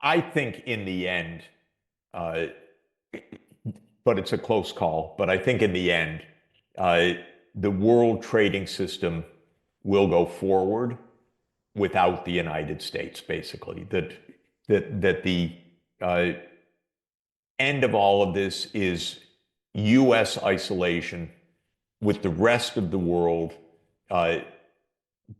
I think in the end, uh, but it's a close call, but I think in the end, uh, the world trading system will go forward without the United States, basically. That the uh, end of all of this is U.S. isolation with the rest of the world uh,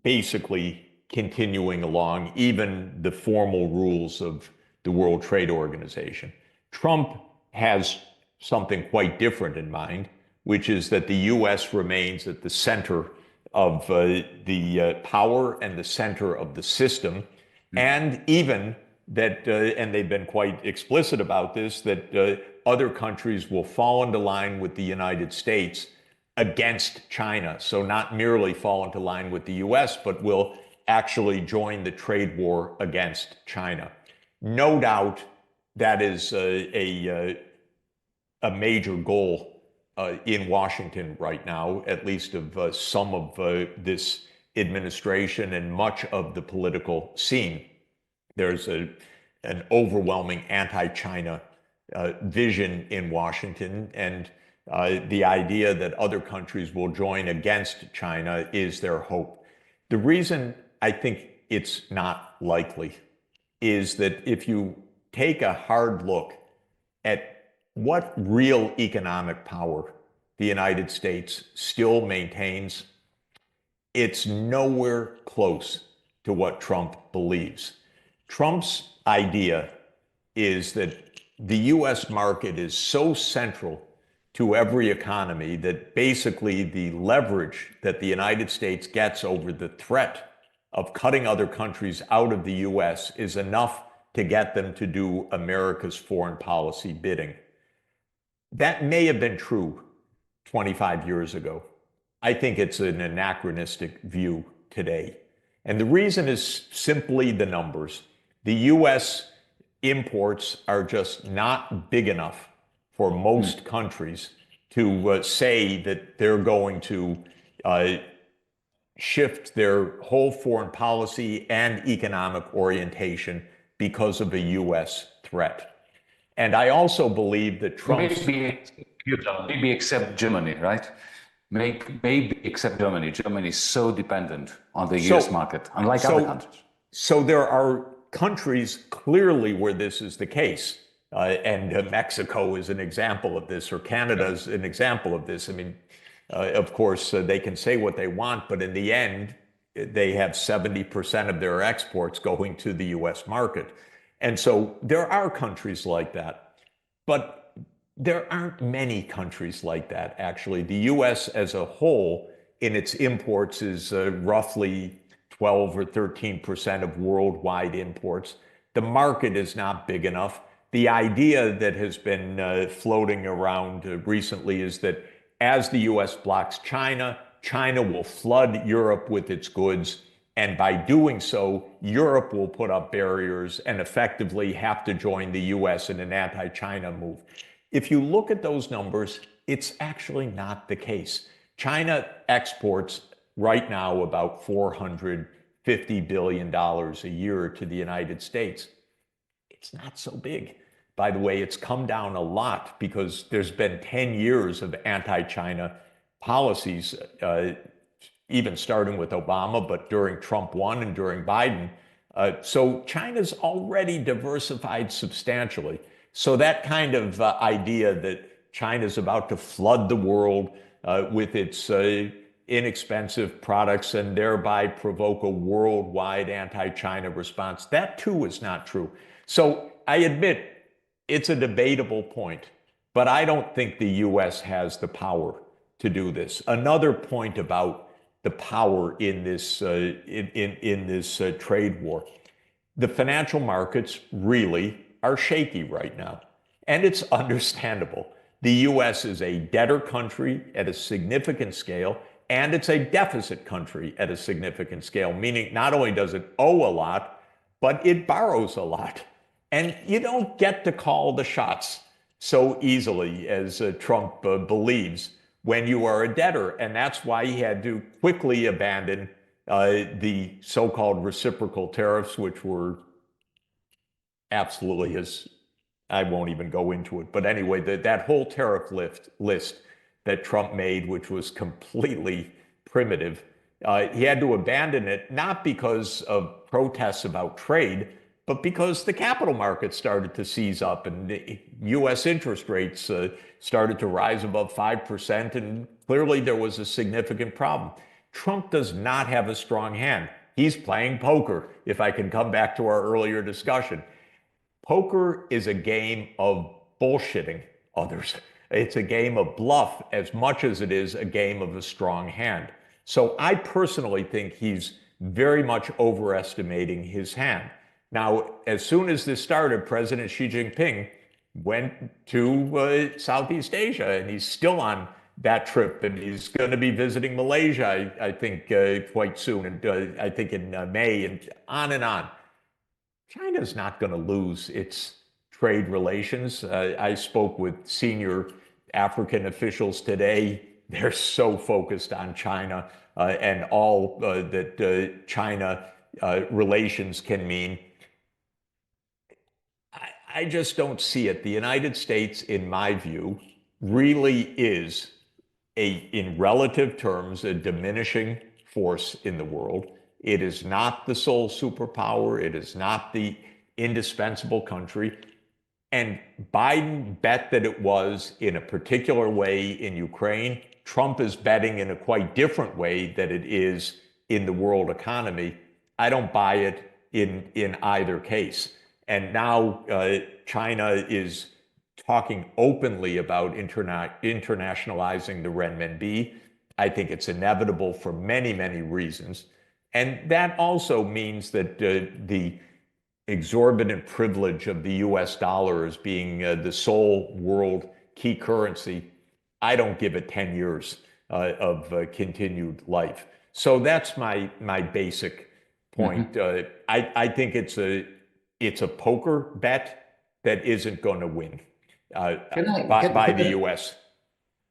basically continuing along, even the formal rules of the World Trade Organization. Trump has something quite different in mind, which is that the U.S. remains at the center of the power and the center of the system, and even that, and they've been quite explicit about this, that other countries will fall into line with the United States against China. So not merely fall into line with the US, but will actually join the trade war against China. No doubt that is a major goal in Washington right now, at least of some of this administration and much of the political scene. There's an overwhelming anti-China vision in Washington, and the idea that other countries will join against China is their hope. The reason I think it's not likely is that if you take a hard look at what real economic power the United States still maintains, it's nowhere close to what Trump believes. Trump's idea is that the US market is so central to every economy that basically the leverage that the United States gets over the threat of cutting other countries out of the US is enough to get them to do America's foreign policy bidding. That may have been true 25 years ago. I think it's an anachronistic view today. And the reason is simply the numbers. The US imports are just not big enough for most countries to say that they're going to uh, shift their whole foreign policy and economic orientation because of a US threat. And I also believe that Trump's Maybe except Germany, right? Maybe except Germany. Germany is so dependent on the US so market, unlike other so countries. so there are countries clearly where this is the case. And Mexico is an example of this, or Canada is an example of this. I mean, of course, they can say what they want, but in the end, they have 70% of their exports going to the US market. And so there are countries like that. But there aren't many countries like that, actually. The US as a whole, in its imports, is roughly 12 or 13% of worldwide imports. The market is not big enough. The idea that has been floating around recently is that as the US blocks China, China will flood Europe with its goods. And by doing so, Europe will put up barriers and effectively have to join the US in an anti-China move. If you look at those numbers, it's actually not the case. China exports right now about $450 billion a year to the United States. It's not so big. By the way, it's come down a lot because there's been 10 years of anti-China policies, even starting with Obama, but during Trump 1 and during Biden. So China's already diversified substantially. So that kind of idea that China's about to flood the world with its inexpensive products and thereby provoke a worldwide anti-China response, that too is not true. So I admit it's a debatable point, but I don't think the US has the power to do this. Another point about the power in this trade war. The financial markets really are shaky right now, and it's understandable. The US is a debtor country at a significant scale, and it's a deficit country at a significant scale, meaning not only does it owe a lot, but it borrows a lot. And you don't get to call the shots so easily as Trump believes when you are a debtor. And that's why he had to quickly abandon the so-called reciprocal tariffs, which were absolutely is. I won't even go into it. But anyway, that whole tariff list that Trump made, which was completely primitive, he had to abandon it, not because of protests about trade, but because the capital markets started to seize up and the U.S. interest rates started to rise above 5%. And clearly there was a significant problem. Trump does not have a strong hand. He's playing poker, if I can come back to our earlier discussion. Poker is a game of bullshitting others. It's a game of bluff as much as it is a game of a strong hand. So I personally think he's very much overestimating his hand. Now, as soon as this started, President Xi Jinping went to Southeast Asia, and he's still on that trip, and he's going to be visiting Malaysia, I think, quite soon, and I think in May, and on and on. China's not going to lose its trade relations. I spoke with senior African officials today. They're so focused on China and all that China relations can mean. I just don't see it. The United States, in my view, really is in relative terms, a diminishing force in the world. It is not the sole superpower. It is not the indispensable country. And Biden bet that it was in a particular way in Ukraine. Trump is betting in a quite different way that it is in the world economy. I don't buy it in either case. And now China is talking openly about internationalizing the renminbi. I think it's inevitable for many, many reasons. And that also means that the exorbitant privilege of the US dollar as being the sole world key currency, I don't give it 10 years of continued life. So that's my basic point. I think it's a poker bet that isn't going to win by the US.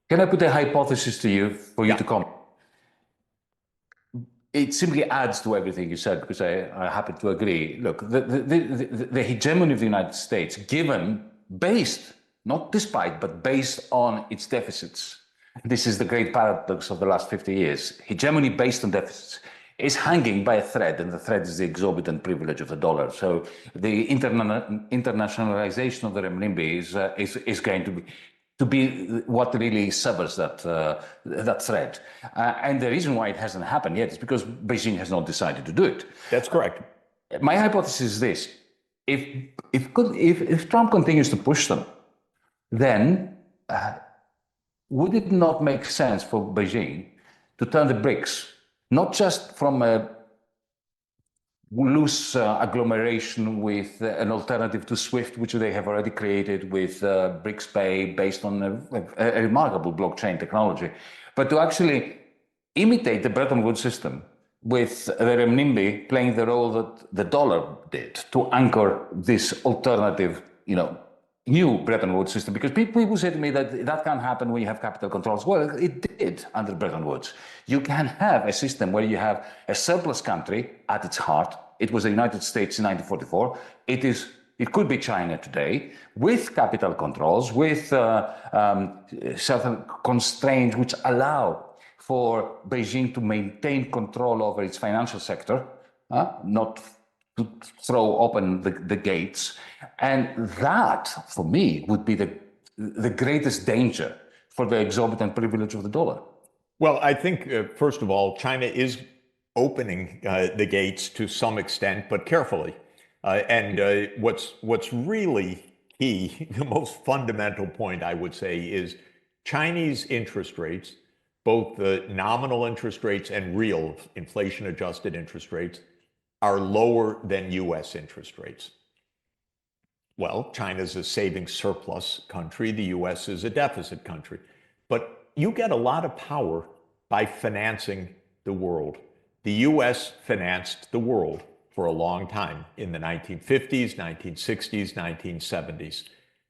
Can I put a hypothesis to you for you Yeah. to comment? It simply adds to everything you said, because I happen to agree. Look, the hegemony of the United States, based, not despite, but based on its deficits. This is the great paradox of the last 50 years. Hegemony based on deficits is hanging by a thread, and the thread is the exorbitant privilege of the dollar. So the internationalization of the renminbi is going to be what really severs that thread. And the reason why it hasn't happened yet is because Beijing has not decided to do it. That's correct. My hypothesis is this: if Trump continues to push them, then would it not make sense for Beijing to turn the BRICS, not just from a loose agglomeration with an alternative to SWIFT, which they have already created with BRICS Pay based on a remarkable blockchain technology, but to actually imitate the Bretton Woods system with the renminbi playing the role that the dollar did to anchor this alternative, new Bretton Woods system. Because people say to me that can't happen when you have capital controls. Well, it did under Bretton Woods. You can have a system where you have a surplus country at its heart. It was the United States in 1944. It could be China today, with capital controls, with certain constraints which allow for Beijing to maintain control over its financial sector, not to throw open the gates. And that, for me, would be the greatest danger for the exorbitant privilege of the dollar. Well, I think, first of all, China is opening the gates to some extent, but carefully. And what's really key, the most fundamental point, I would say, is Chinese interest rates, both the nominal interest rates and real inflation-adjusted interest rates, are lower than US interest rates. Well, China's a saving surplus country. The US is a deficit country. But you get a lot of power by financing the world. The US financed the world for a long time in the 1950s, 1960s, 1970s.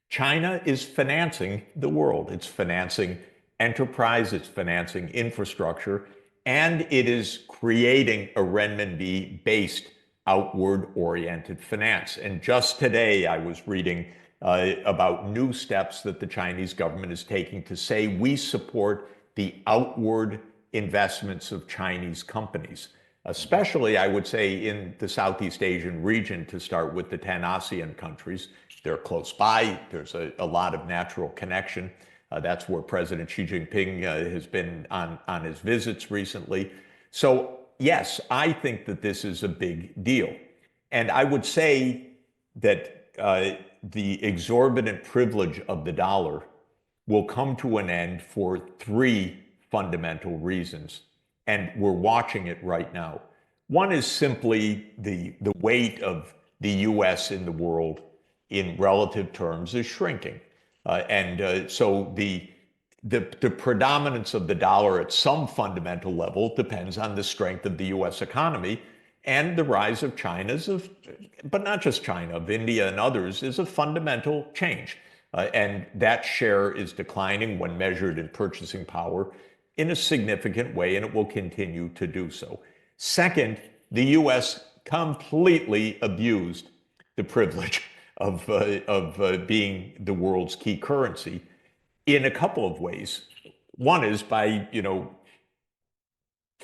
China is financing the world. It's financing enterprise, it's financing infrastructure, and it is creating a renminbi based outward-oriented finance. And just today, I was reading about new steps that the Chinese government is taking to say we support the outward investments of Chinese companies, especially, I would say, in the Southeast Asian region, to start with the 10 ASEAN countries. They're close by. There's a lot of natural connection. That's where President Xi Jinping has been on his visits recently. So yes, I think that this is a big deal. And I would say that the exorbitant privilege of the dollar will come to an end for three fundamental reasons. And we're watching it right now. One is simply the weight of the US in the world in relative terms is shrinking. So the predominance of the dollar at some fundamental level depends on the strength of the US economy, and the rise of China's, but not just China, of India and others, is a fundamental change. And that share is declining when measured in purchasing power in a significant way, and it will continue to do so. Second, the US completely abused the privilege of being the world's key currency in a couple of ways. One is by,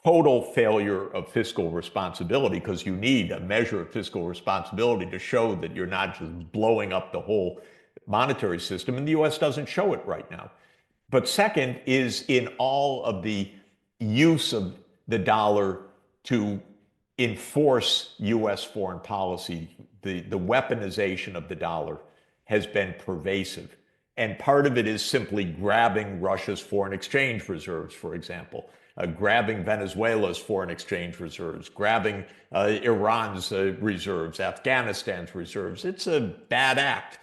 total failure of fiscal responsibility, because you need a measure of fiscal responsibility to show that you're not just blowing up the whole monetary system, and the US doesn't show it right now. But second is in all of the use of the dollar to enforce US foreign policy, the weaponization of the dollar has been pervasive. And part of it is simply grabbing Russia's foreign exchange reserves, for example, grabbing Venezuela's foreign exchange reserves, grabbing Iran's reserves, Afghanistan's reserves. It's a bad act.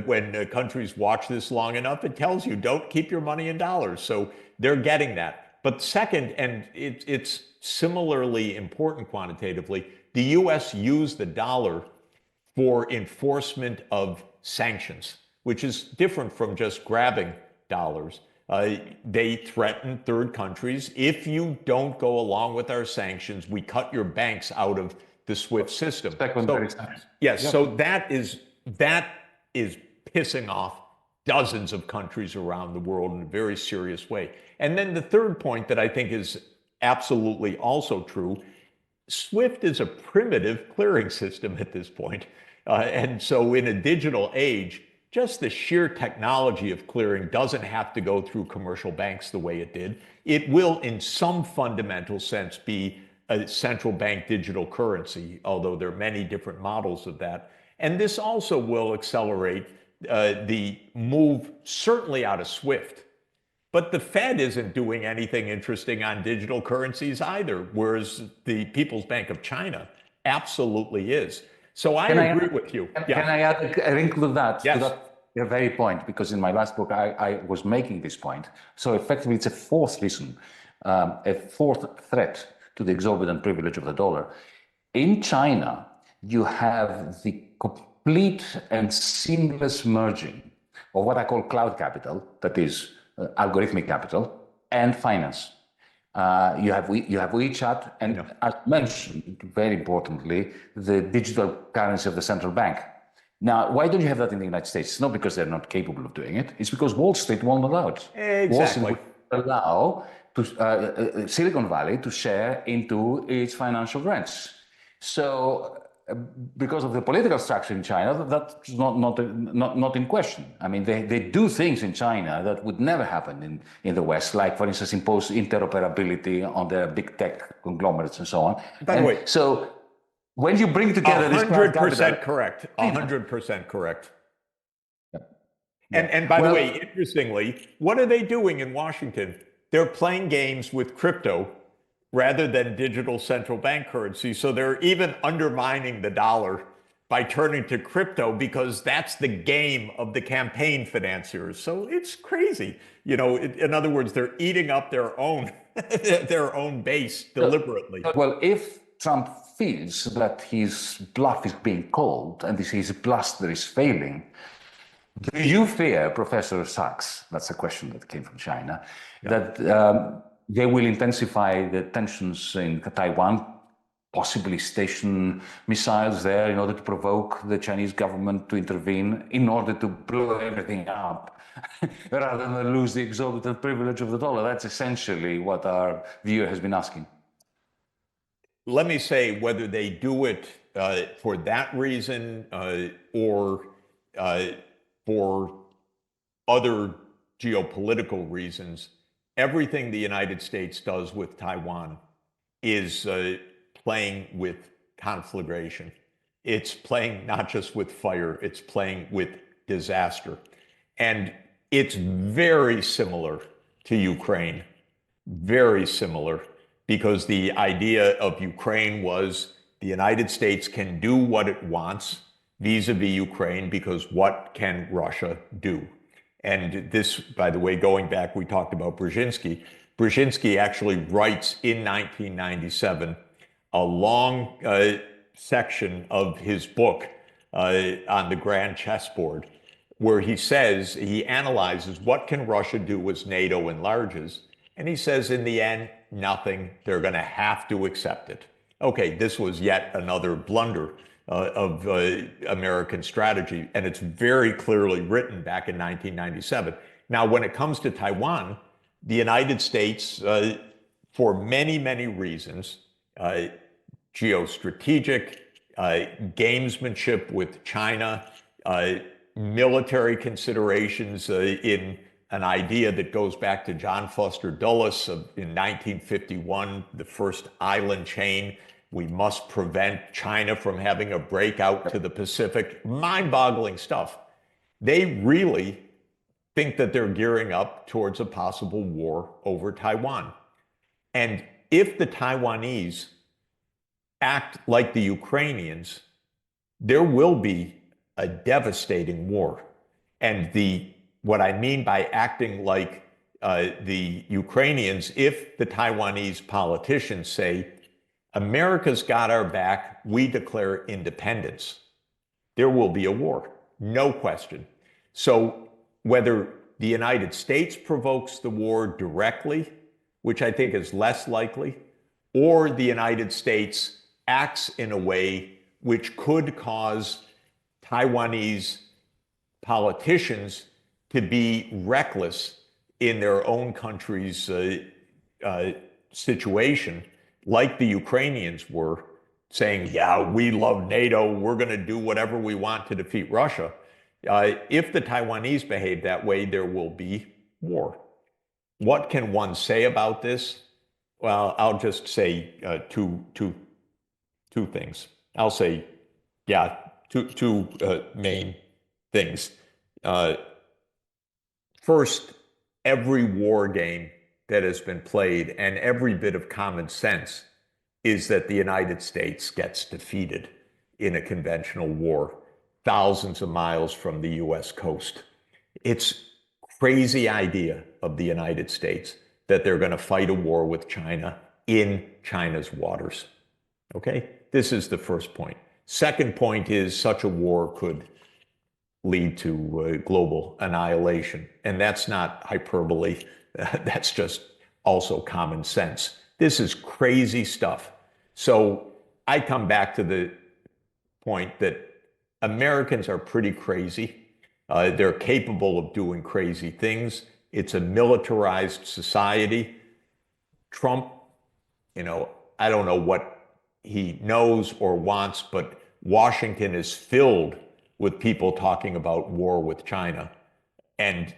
When countries watch this long enough, it tells you don't keep your money in dollars. So they're getting that. But second, and it's similarly important quantitatively, the US used the dollar for enforcement of sanctions, which is different from just grabbing dollars. They threatened third countries, if you don't go along with our sanctions, we cut your banks out of the SWIFT system. Yes, yep. So that is pissing off dozens of countries around the world in a very serious way. And then the third point that I think is absolutely also true, SWIFT is a primitive clearing system at this point. And so in a digital age, just the sheer technology of clearing doesn't have to go through commercial banks the way it did. It will, in some fundamental sense, be a central bank digital currency, although there are many different models of that. And this also will accelerate the move, certainly out of SWIFT. But the Fed isn't doing anything interesting on digital currencies either, whereas the People's Bank of China absolutely is. So I agree with you. Can I add a wrinkle to that? Yes. To that very point, because in my last book, I was making this point. So effectively, it's a fourth reason, a fourth threat to the exorbitant privilege of the dollar. In China, you have the complete and seamless merging of what I call cloud capital, that is algorithmic capital, and finance. You have WeChat, and as mentioned, very importantly, the digital currency of the central bank. Now, why don't you have that in the United States? It's not because they're not capable of doing it. It's because Wall Street won't allow it. Exactly. Wall Street will allow Silicon Valley to share into its financial rents. So, because of the political structure in China, that's not in question. I mean, they do things in China that would never happen in the West, like, for instance, impose interoperability on their big tech conglomerates and so on. By the way, so when you bring together 100% correct, 100% correct. Yeah. And by the way, interestingly, what are they doing in Washington? They're playing games with crypto rather than digital central bank currency. So they're even undermining the dollar by turning to crypto, because that's the game of the campaign financiers. So it's crazy. In other words, they're eating up their own base deliberately. Well, if Trump feels that his bluff is being called and his bluster is failing, do you fear, Professor Sachs, that's a question that came from China, that they will intensify the tensions in Taiwan, possibly station missiles there in order to provoke the Chinese government to intervene in order to blow everything up rather than lose the exorbitant privilege of the dollar. That's essentially what our viewer has been asking. Let me say whether they do it for that reason or for other geopolitical reasons, everything the United States does with Taiwan is playing with conflagration. It's playing not just with fire, it's playing with disaster. And it's very similar to Ukraine, very similar, because the idea of Ukraine was the United States can do what it wants vis-a-vis Ukraine, because what can Russia do? And this, by the way, going back, we talked about Brzezinski. Brzezinski actually writes in 1997 a long section of his book on the grand chessboard, where he says, he analyzes what can Russia do as NATO enlarges, and he says, in the end, nothing. They're going to have to accept it. Okay, this was yet another blunder of American strategy, and it's very clearly written back in 1997. Now, when it comes to Taiwan, the United States, for many, many reasons, geostrategic, gamesmanship with China, military considerations in an idea that goes back to John Foster Dulles in 1951, the first island chain. We must prevent China from having a breakout to the Pacific. Mind-boggling stuff. They really think that they're gearing up towards a possible war over Taiwan. And if the Taiwanese act like the Ukrainians, there will be a devastating war. And what I mean by acting like the Ukrainians, if the Taiwanese politicians say, America's got our back, we declare independence, there will be a war, no question. So whether the United States provokes the war directly, which I think is less likely, or the United States acts in a way which could cause Taiwanese politicians to be reckless in their own country's situation, like the Ukrainians were, saying, yeah, we love NATO, we're going to do whatever we want to defeat Russia. If the Taiwanese behave that way, there will be war. What can one say about this? Well, I'll just say two things. I'll say, yeah, two main things. First, every war game that has been played and every bit of common sense is that the United States gets defeated in a conventional war thousands of miles from the US coast. It's crazy idea of the United States that they're going to fight a war with China in China's waters. Okay? This is the first point. Second point is such a war could lead to global annihilation. And that's not hyperbole. That's just also common sense. This is crazy stuff. So I come back to the point that Americans are pretty crazy. They're capable of doing crazy things. It's a militarized society. Trump, I don't know what he knows or wants, but Washington is filled with people talking about war with China. And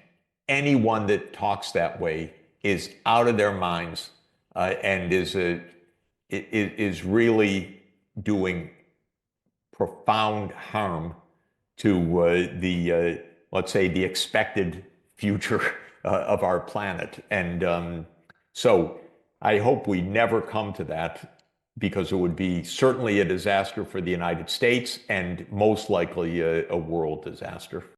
anyone that talks that way is out of their minds and is really doing profound harm to let's say, the expected future of our planet. And so I hope we never come to that, because it would be certainly a disaster for the United States and most likely a world disaster.